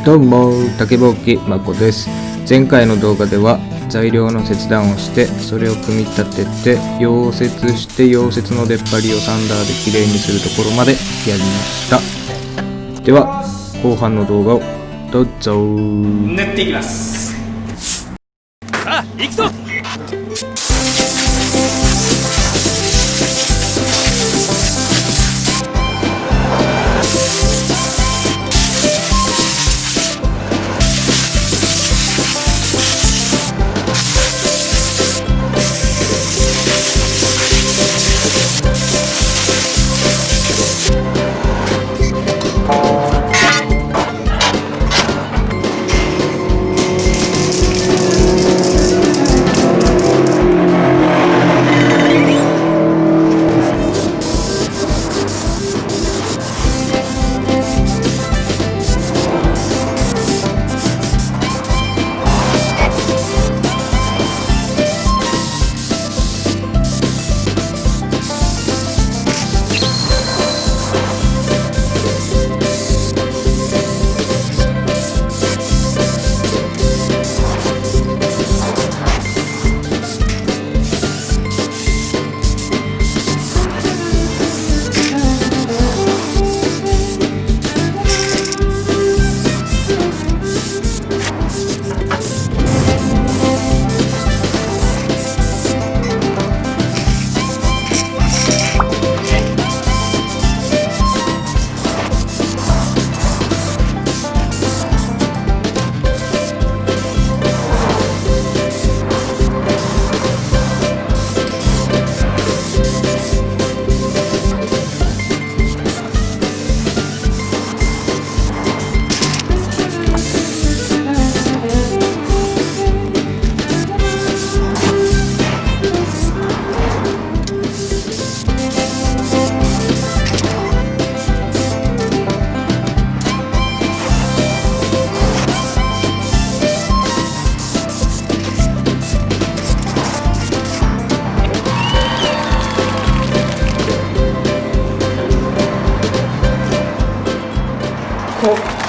どうも、竹箒です。前回の動画では材料の切断をして、それを組み立てて溶接して、溶接の出っ張りをサンダーできれいにするところまでやりました。では後半の動画をどうぞ。塗っていきます。さあ行くぞ。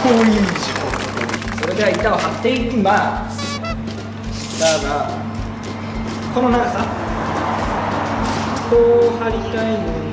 こういう字。それでは板を張っていきます。ただこの長さこう張りたいので、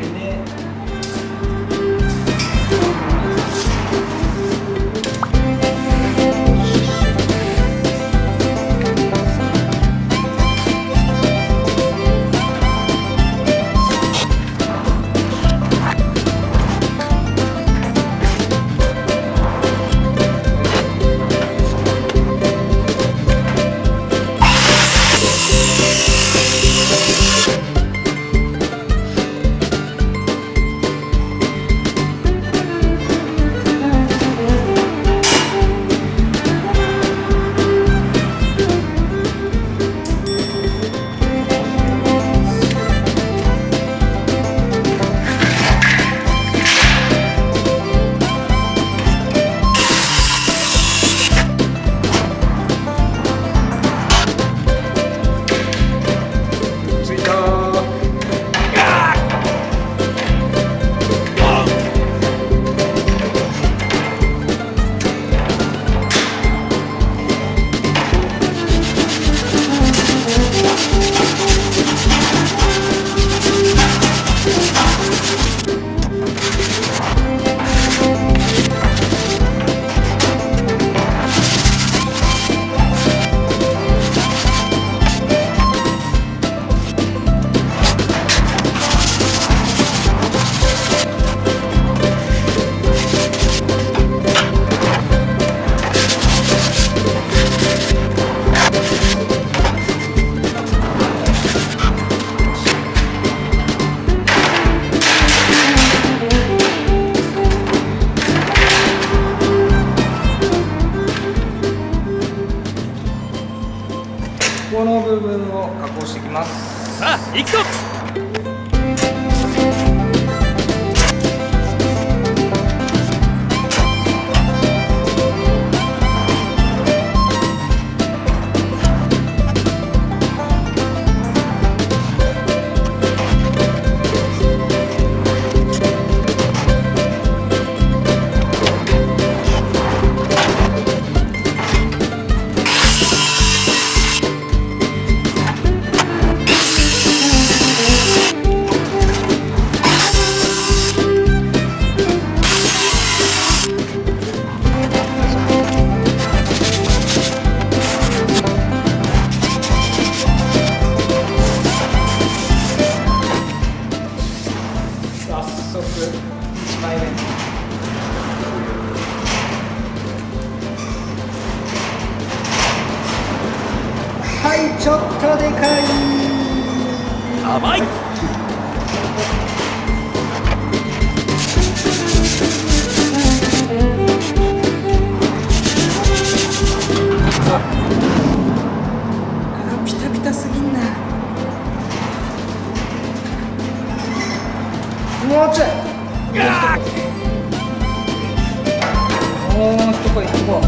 この部分を加工していきます。さあ行くぞ。ちょっとでかい。甘い。ピタピタすぎんな。もうちょい。もう一声行こう。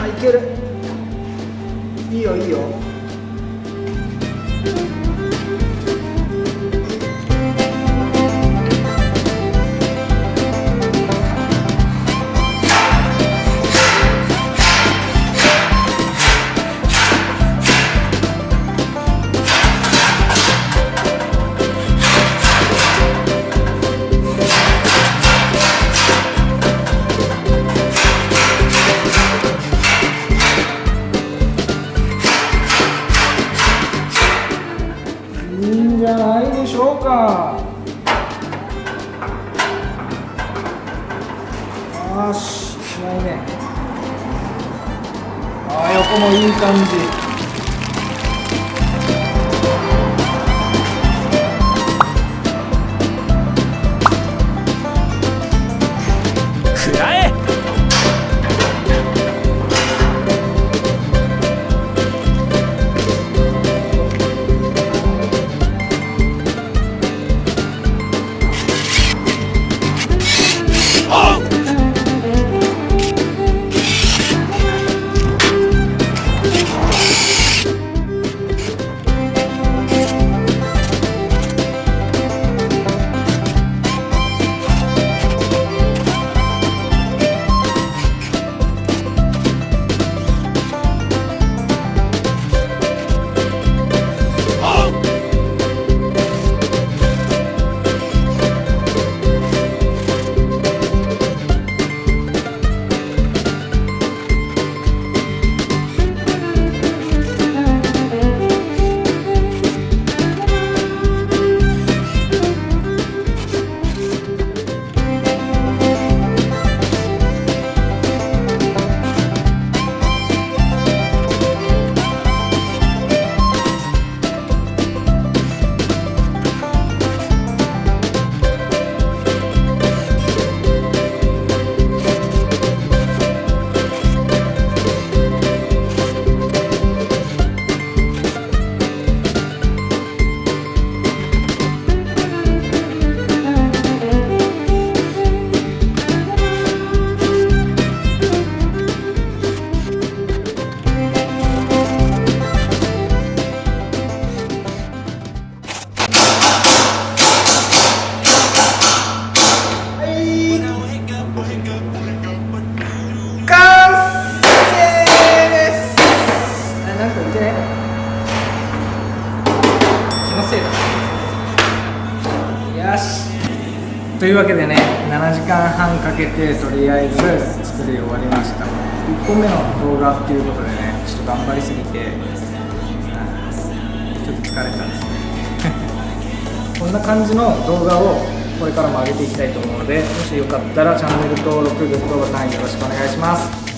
いける。いいよいいよ。いいんじゃないでしょうか。よし、試合目。横もいい感じ。食らえ。よし。というわけでね、7時間半かけてとりあえず作り終わりました。1本目の動画っていうことでね、ちょっと頑張りすぎて、ちょっと疲れたんですね。こんな感じの動画をこれからも上げていきたいと思うので、もしよかったらチャンネル登録、グッドボタンよろしくお願いします。